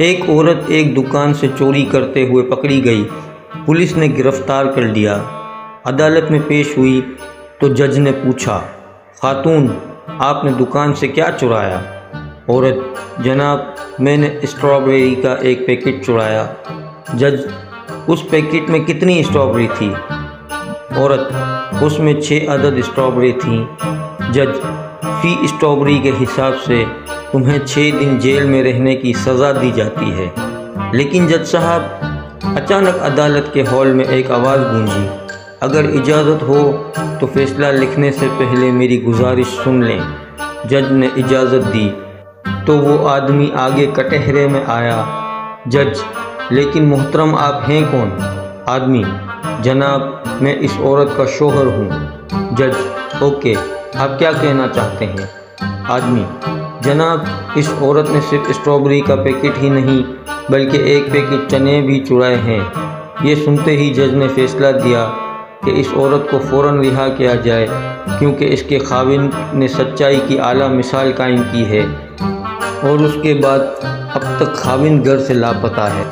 एक औरत एक दुकान से चोरी करते हुए पकड़ी गई। पुलिस ने गिरफ्तार कर लिया। अदालत में पेश हुई तो जज ने पूछा, खातून आपने दुकान से क्या चुराया? औरत, जनाब मैंने स्ट्रॉबेरी का एक पैकेट चुराया। जज, उस पैकेट में कितनी स्ट्रॉबेरी थी? औरत, उसमें 6 अदद स्ट्रॉबेरी थीं। जज, फी स्ट्रॉबेरी के हिसाब से तुम्हें 6 दिन जेल में रहने की सज़ा दी जाती है। लेकिन जज साहब, अचानक अदालत के हॉल में एक आवाज़ गूंजी, अगर इजाज़त हो तो फैसला लिखने से पहले मेरी गुजारिश सुन लें। जज ने इजाज़त दी तो वो आदमी आगे कटहरे में आया। जज, लेकिन मोहतरम आप हैं कौन? आदमी, जनाब मैं इस औरत का शोहर हूँ। जज, ओके, आप क्या कहना चाहते हैं? आदमी, जनाब इस औरत ने सिर्फ स्ट्रॉबेरी का पैकेट ही नहीं बल्कि एक पैकेट चने भी चुराए हैं। ये सुनते ही जज ने फैसला दिया कि इस औरत को फ़ौरन रिहा किया जाए क्योंकि इसके खाविन ने सच्चाई की आला मिसाल कायम की है और उसके बाद अब तक खाविन घर से लापता है।